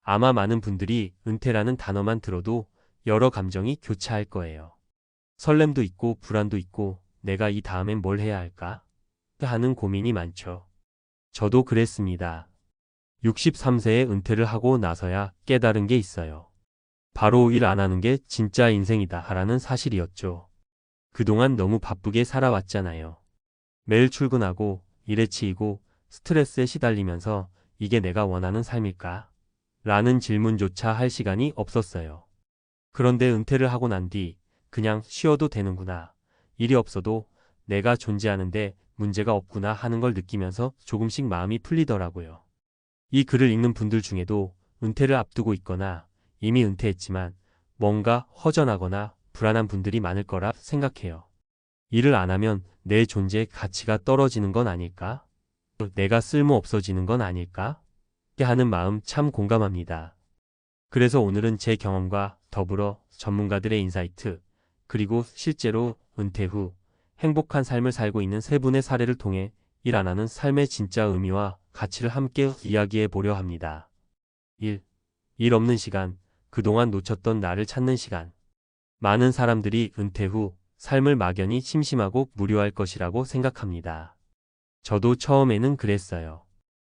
아마 많은 분들이 은퇴라는 단어만 들어도 여러 감정이 교차할 거예요. 설렘도 있고 불안도 있고 내가 이 다음엔 뭘 해야 할까? 하는 고민이 많죠. 저도 그랬습니다. 63세에 은퇴를 하고 나서야 깨달은 게 있어요. 바로 일 안 하는 게 진짜 인생이다 라는 사실이었죠. 그동안 너무 바쁘게 살아왔잖아요. 매일 출근하고 일에 치이고 스트레스에 시달리면서 이게 내가 원하는 삶일까? 라는 질문조차 할 시간이 없었어요. 그런데 은퇴를 하고 난 뒤 그냥 쉬어도 되는구나. 일이 없어도 내가 존재하는데 문제가 없구나 하는 걸 느끼면서 조금씩 마음이 풀리더라고요. 이 글을 읽는 분들 중에도 은퇴를 앞두고 있거나 이미 은퇴했지만 뭔가 허전하거나 불안한 분들이 많을 거라 생각해요. 일을 안 하면 내 존재의 가치가 떨어지는 건 아닐까? 내가 쓸모 없어지는 건 아닐까? 하는 마음 참 공감합니다. 그래서 오늘은 제 경험과 더불어 전문가들의 인사이트, 그리고 실제로 은퇴 후 행복한 삶을 살고 있는 세 분의 사례를 통해 일 안 하는 삶의 진짜 의미와 가치를 함께 이야기해 보려 합니다. 1. 일 없는 시간, 그동안 놓쳤던 나를 찾는 시간. 많은 사람들이 은퇴 후 삶을 막연히 심심하고 무료할 것이라고 생각합니다. 저도 처음에는 그랬어요.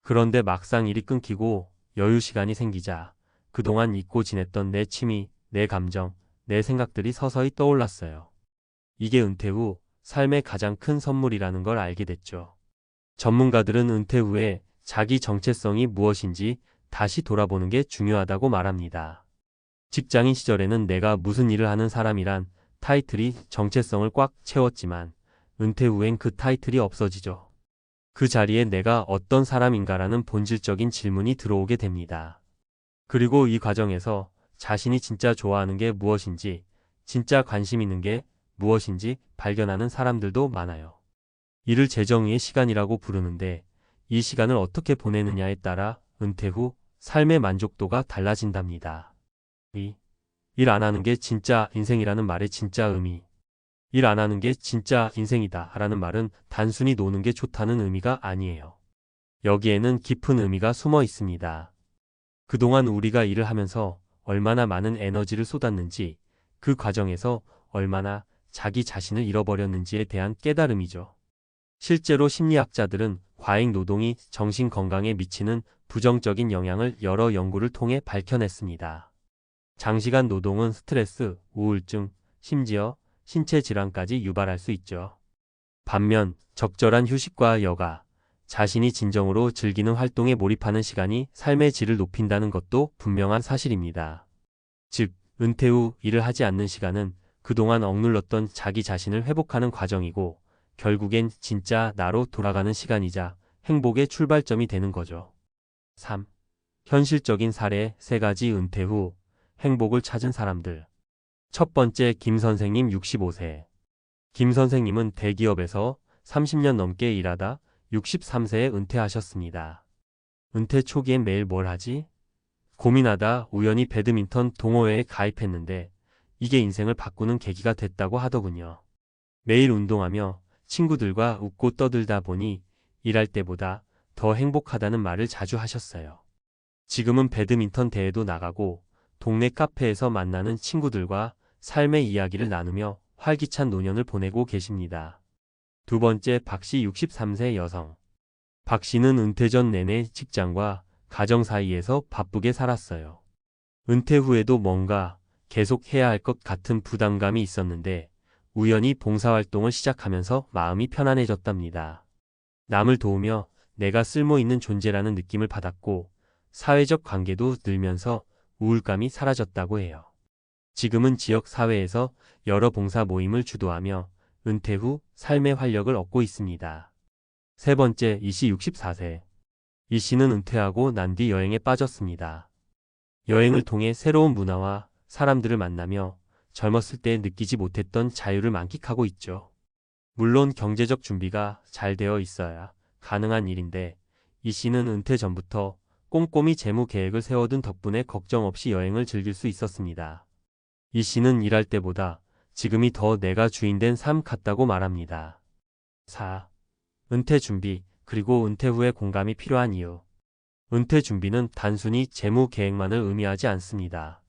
그런데 막상 일이 끊기고 여유 시간이 생기자 그동안 잊고 지냈던 내 취미, 내 감정, 내 생각들이 서서히 떠올랐어요. 이게 은퇴 후 삶의 가장 큰 선물이라는 걸 알게 됐죠. 전문가들은 은퇴 후에 자기 정체성이 무엇인지 다시 돌아보는 게 중요하다고 말합니다. 직장인 시절에는 내가 무슨 일을 하는 사람이란 타이틀이 정체성을 꽉 채웠지만 은퇴 후엔 그 타이틀이 없어지죠. 그 자리에 내가 어떤 사람인가라는 본질적인 질문이 들어오게 됩니다. 그리고 이 과정에서 자신이 진짜 좋아하는 게 무엇인지, 진짜 관심 있는 게 무엇인지 발견하는 사람들도 많아요. 이를 재정의의 시간이라고 부르는데 이 시간을 어떻게 보내느냐에 따라 은퇴 후 삶의 만족도가 달라진답니다. 일 안 하는 게 진짜 인생이라는 말의 진짜 의미. 일 안 하는 게 진짜 인생이다 라는 말은 단순히 노는 게 좋다는 의미가 아니에요. 여기에는 깊은 의미가 숨어 있습니다. 그동안 우리가 일을 하면서 얼마나 많은 에너지를 쏟았는지, 그 과정에서 얼마나 자기 자신을 잃어버렸는지에 대한 깨달음이죠. 실제로 심리학자들은 과잉 노동이 정신 건강에 미치는 부정적인 영향을 여러 연구를 통해 밝혀냈습니다. 장시간 노동은 스트레스, 우울증, 심지어 신체 질환까지 유발할 수 있죠. 반면 적절한 휴식과 여가, 자신이 진정으로 즐기는 활동에 몰입하는 시간이 삶의 질을 높인다는 것도 분명한 사실입니다. 즉, 은퇴 후 일을 하지 않는 시간은 그동안 억눌렀던 자기 자신을 회복하는 과정이고 결국엔 진짜 나로 돌아가는 시간이자 행복의 출발점이 되는 거죠. 3. 현실적인 사례 3가지 은퇴 후 행복을 찾은 사람들. 첫 번째, 김 선생님 65세. 김 선생님은 대기업에서 30년 넘게 일하다 63세에 은퇴하셨습니다. 은퇴 초기엔 매일 뭘 하지? 고민하다 우연히 배드민턴 동호회에 가입했는데 이게 인생을 바꾸는 계기가 됐다고 하더군요. 매일 운동하며 친구들과 웃고 떠들다 보니 일할 때보다 더 행복하다는 말을 자주 하셨어요. 지금은 배드민턴 대회도 나가고 동네 카페에서 만나는 친구들과 삶의 이야기를 나누며 활기찬 노년을 보내고 계십니다. 두 번째, 박씨 63세 여성. 박씨는 은퇴 전 내내 직장과 가정 사이에서 바쁘게 살았어요. 은퇴 후에도 뭔가 계속 해야 할 것 같은 부담감이 있었는데 우연히 봉사활동을 시작하면서 마음이 편안해졌답니다. 남을 도우며 내가 쓸모 있는 존재라는 느낌을 받았고 사회적 관계도 늘면서 우울감이 사라졌다고 해요. 지금은 지역 사회에서 여러 봉사 모임을 주도하며 은퇴 후 삶의 활력을 얻고 있습니다. 세 번째, 이씨 64세. 이 씨는 은퇴하고 난 뒤 여행에 빠졌습니다. 여행을 통해 새로운 문화와 사람들을 만나며 젊었을 때 느끼지 못했던 자유를 만끽하고 있죠. 물론 경제적 준비가 잘 되어 있어야 가능한 일인데 이 씨는 은퇴 전부터 꼼꼼히 재무 계획을 세워둔 덕분에 걱정 없이 여행을 즐길 수 있었습니다. 이 씨는 일할 때보다 지금이 더 내가 주인된 삶 같다고 말합니다. 4. 은퇴 준비, 그리고 은퇴 후에 공감이 필요한 이유. 은퇴 준비는 단순히 재무 계획만을 의미하지 않습니다.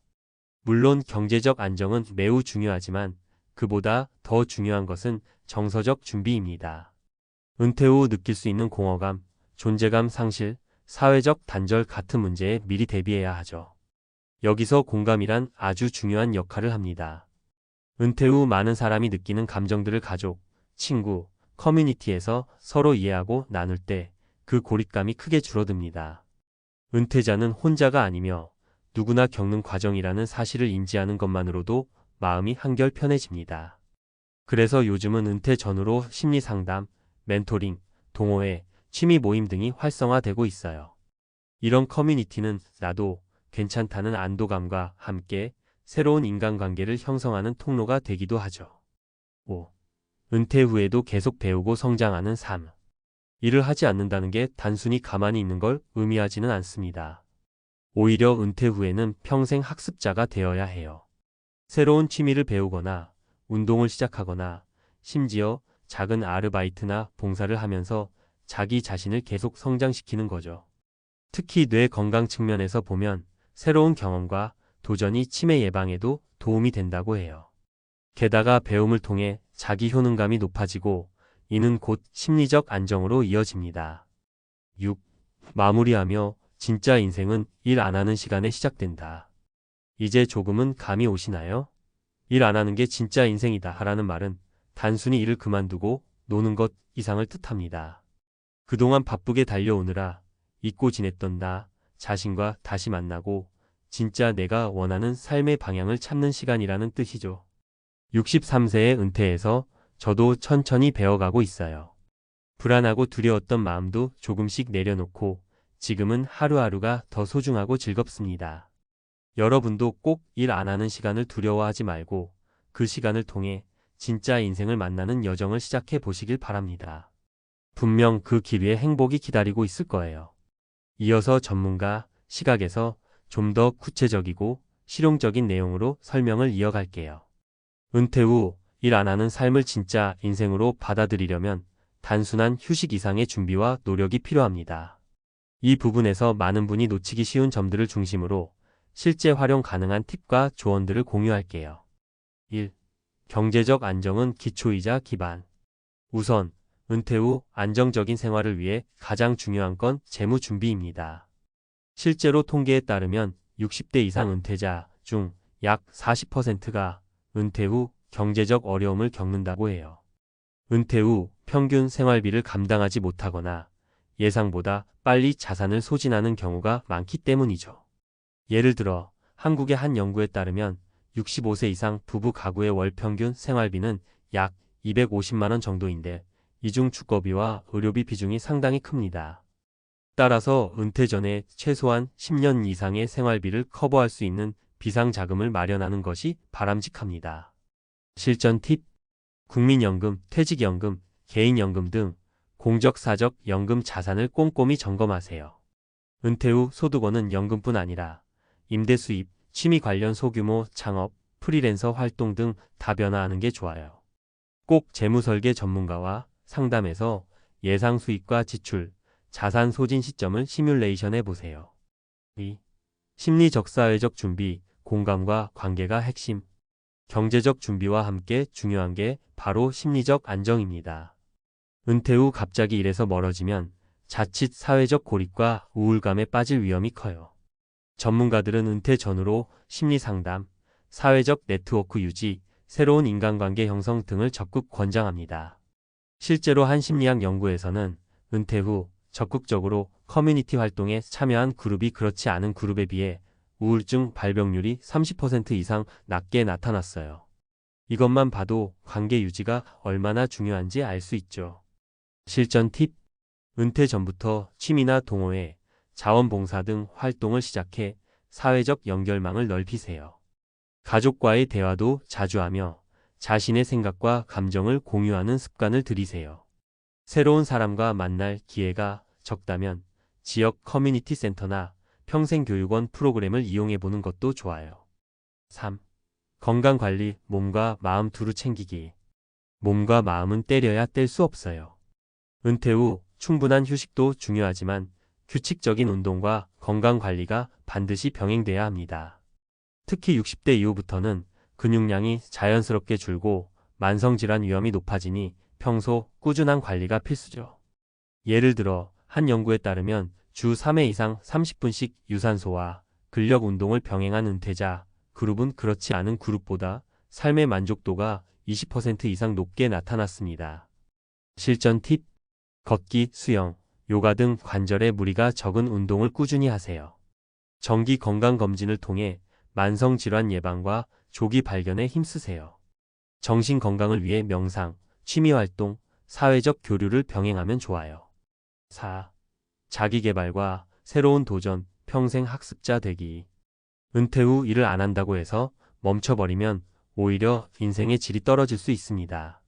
물론 경제적 안정은 매우 중요하지만 그보다 더 중요한 것은 정서적 준비입니다. 은퇴 후 느낄 수 있는 공허감, 존재감 상실, 사회적 단절 같은 문제에 미리 대비해야 하죠. 여기서 공감이란 아주 중요한 역할을 합니다. 은퇴 후 많은 사람이 느끼는 감정들을 가족, 친구, 커뮤니티에서 서로 이해하고 나눌 때 그 고립감이 크게 줄어듭니다. 은퇴자는 혼자가 아니며 누구나 겪는 과정이라는 사실을 인지하는 것만으로도 마음이 한결 편해집니다. 그래서 요즘은 은퇴 전후로 심리 상담, 멘토링, 동호회, 취미 모임 등이 활성화되고 있어요. 이런 커뮤니티는 나도 괜찮다는 안도감과 함께 새로운 인간관계를 형성하는 통로가 되기도 하죠. 5. 은퇴 후에도 계속 배우고 성장하는 삶. 일을 하지 않는다는 게 단순히 가만히 있는 걸 의미하지는 않습니다. 오히려 은퇴 후에는 평생 학습자가 되어야 해요. 새로운 취미를 배우거나 운동을 시작하거나 심지어 작은 아르바이트나 봉사를 하면서 자기 자신을 계속 성장시키는 거죠. 특히 뇌 건강 측면에서 보면 새로운 경험과 도전이 치매 예방에도 도움이 된다고 해요. 게다가 배움을 통해 자기 효능감이 높아지고 이는 곧 심리적 안정으로 이어집니다. 6. 마무리하며 진짜 인생은 일 안 하는 시간에 시작된다. 이제 조금은 감이 오시나요? 일 안 하는 게 진짜 인생이다 라는 말은 단순히 일을 그만두고 노는 것 이상을 뜻합니다. 그동안 바쁘게 달려오느라 잊고 지냈던 나 자신과 다시 만나고 진짜 내가 원하는 삶의 방향을 찾는 시간이라는 뜻이죠. 63세의 은퇴에서 저도 천천히 배워가고 있어요. 불안하고 두려웠던 마음도 조금씩 내려놓고 지금은 하루하루가 더 소중하고 즐겁습니다. 여러분도 꼭 일 안 하는 시간을 두려워하지 말고 그 시간을 통해 진짜 인생을 만나는 여정을 시작해 보시길 바랍니다. 분명 그 길 위에 행복이 기다리고 있을 거예요. 이어서 전문가 시각에서 좀 더 구체적이고 실용적인 내용으로 설명을 이어갈게요. 은퇴 후 일 안 하는 삶을 진짜 인생으로 받아들이려면 단순한 휴식 이상의 준비와 노력이 필요합니다. 이 부분에서 많은 분이 놓치기 쉬운 점들을 중심으로 실제 활용 가능한 팁과 조언들을 공유할게요. 1. 경제적 안정은 기초이자 기반. 우선 은퇴 후 안정적인 생활을 위해 가장 중요한 건 재무 준비입니다. 실제로 통계에 따르면 60대 이상 은퇴자 중 약 40%가 은퇴 후 경제적 어려움을 겪는다고 해요. 은퇴 후 평균 생활비를 감당하지 못하거나 예상보다 빨리 자산을 소진하는 경우가 많기 때문이죠. 예를 들어 한국의 한 연구에 따르면 65세 이상 부부 가구의 월 평균 생활비는 약 250만 원 정도인데 이 중 주거비와 의료비 비중이 상당히 큽니다. 따라서 은퇴 전에 최소한 10년 이상의 생활비를 커버할 수 있는 비상자금을 마련하는 것이 바람직합니다. 실전 팁: 국민연금, 퇴직연금, 개인연금 등 공적 사적 연금 자산을 꼼꼼히 점검하세요. 은퇴 후 소득원은 연금뿐 아니라 임대 수입, 취미 관련 소규모 창업, 프리랜서 활동 등 다변화하는 게 좋아요. 꼭 재무설계 전문가와 상담해서 예상 수입과 지출, 자산 소진 시점을 시뮬레이션해 보세요. 2. 심리적 사회적 준비, 공감과 관계가 핵심. 경제적 준비와 함께 중요한 게 바로 심리적 안정입니다. 은퇴 후 갑자기 일에서 멀어지면 자칫 사회적 고립과 우울감에 빠질 위험이 커요. 전문가들은 은퇴 전후로 심리 상담, 사회적 네트워크 유지, 새로운 인간관계 형성 등을 적극 권장합니다. 실제로 한 심리학 연구에서는 은퇴 후 적극적으로 커뮤니티 활동에 참여한 그룹이 그렇지 않은 그룹에 비해 우울증 발병률이 30% 이상 낮게 나타났어요. 이것만 봐도 관계 유지가 얼마나 중요한지 알 수 있죠. 실전 팁: 은퇴 전부터 취미나 동호회, 자원봉사 등 활동을 시작해 사회적 연결망을 넓히세요. 가족과의 대화도 자주 하며 자신의 생각과 감정을 공유하는 습관을 들이세요. 새로운 사람과 만날 기회가 적다면 지역 커뮤니티 센터나 평생교육원 프로그램을 이용해보는 것도 좋아요. 3. 건강관리, 몸과 마음 두루 챙기기. 몸과 마음은 때려야 뗄 수 없어요. 은퇴 후 충분한 휴식도 중요하지만 규칙적인 운동과 건강 관리가 반드시 병행돼야 합니다. 특히 60대 이후부터는 근육량이 자연스럽게 줄고 만성질환 위험이 높아지니 평소 꾸준한 관리가 필수죠. 예를 들어 한 연구에 따르면 주 3회 이상 30분씩 유산소와 근력 운동을 병행한 은퇴자 그룹은 그렇지 않은 그룹보다 삶의 만족도가 20% 이상 높게 나타났습니다. 실전 팁: 걷기, 수영, 요가 등 관절에 무리가 적은 운동을 꾸준히 하세요. 정기 건강검진을 통해 만성질환 예방과 조기 발견에 힘쓰세요. 정신 건강을 위해 명상, 취미활동, 사회적 교류를 병행하면 좋아요. 4. 자기계발과 새로운 도전, 평생 학습자 되기. 은퇴 후 일을 안 한다고 해서 멈춰버리면 오히려 인생의 질이 떨어질 수 있습니다.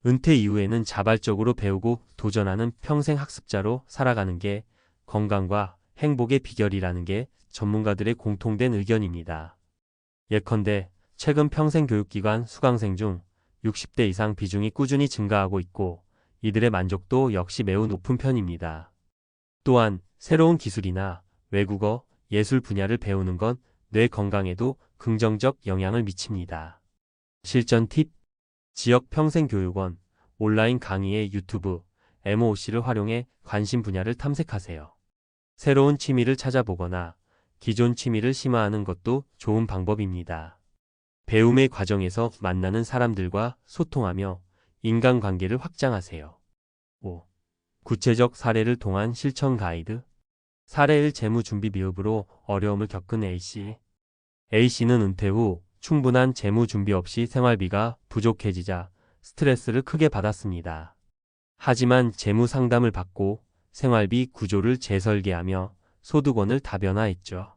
은퇴 이후에는 자발적으로 배우고 도전하는 평생 학습자로 살아가는 게 건강과 행복의 비결이라는 게 전문가들의 공통된 의견입니다. 예컨대 최근 평생교육기관 수강생 중 60대 이상 비중이 꾸준히 증가하고 있고 이들의 만족도 역시 매우 높은 편입니다. 또한 새로운 기술이나 외국어, 예술 분야를 배우는 건 뇌 건강에도 긍정적 영향을 미칩니다. 실전 팁: 지역 평생교육원, 온라인 강의의 유튜브, MOOC를 활용해 관심 분야를 탐색하세요. 새로운 취미를 찾아보거나 기존 취미를 심화하는 것도 좋은 방법입니다. 배움의 과정에서 만나는 사람들과 소통하며 인간관계를 확장하세요. 5. 구체적 사례를 통한 실천 가이드. 사례 1. 재무 준비 미흡으로 어려움을 겪은 A씨. A씨는 은퇴 후 충분한 재무 준비 없이 생활비가 부족해지자 스트레스를 크게 받았습니다. 하지만 재무 상담을 받고 생활비 구조를 재설계하며 소득원을 다변화했죠.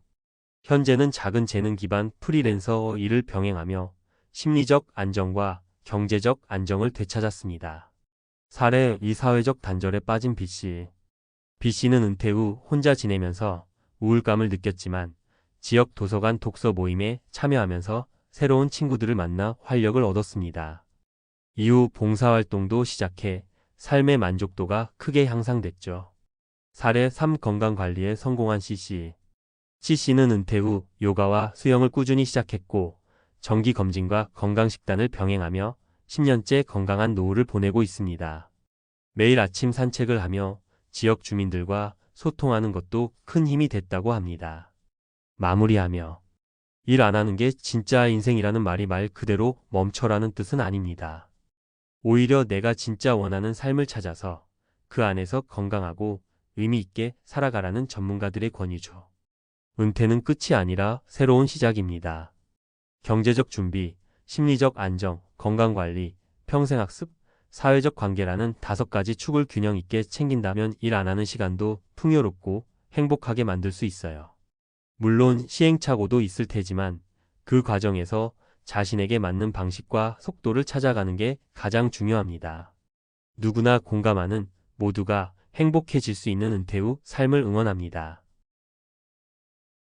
현재는 작은 재능 기반 프리랜서 일을 병행하며 심리적 안정과 경제적 안정을 되찾았습니다. 사례 2. 사회적 단절에 빠진 B씨. B씨는 은퇴 후 혼자 지내면서 우울감을 느꼈지만 지역 도서관 독서 모임에 참여하면서 새로운 친구들을 만나 활력을 얻었습니다. 이후 봉사활동도 시작해 삶의 만족도가 크게 향상됐죠. 사례 3. 건강관리에 성공한 C씨. C씨는 은퇴 후 요가와 수영을 꾸준히 시작했고 정기검진과 건강식단을 병행하며 10년째 건강한 노후를 보내고 있습니다. 매일 아침 산책을 하며 지역 주민들과 소통하는 것도 큰 힘이 됐다고 합니다. 마무리하며 일 안 하는 게 진짜 인생이라는 말이 말 그대로 멈춰라는 뜻은 아닙니다. 오히려 내가 진짜 원하는 삶을 찾아서 그 안에서 건강하고 의미 있게 살아가라는 전문가들의 권유죠. 은퇴는 끝이 아니라 새로운 시작입니다. 경제적 준비, 심리적 안정, 건강관리, 평생학습, 사회적 관계라는 5가지 축을 균형 있게 챙긴다면 일 안 하는 시간도 풍요롭고 행복하게 만들 수 있어요. 물론 시행착오도 있을 테지만 그 과정에서 자신에게 맞는 방식과 속도를 찾아가는 게 가장 중요합니다. 누구나 공감하는 모두가 행복해질 수 있는 은퇴 후 삶을 응원합니다.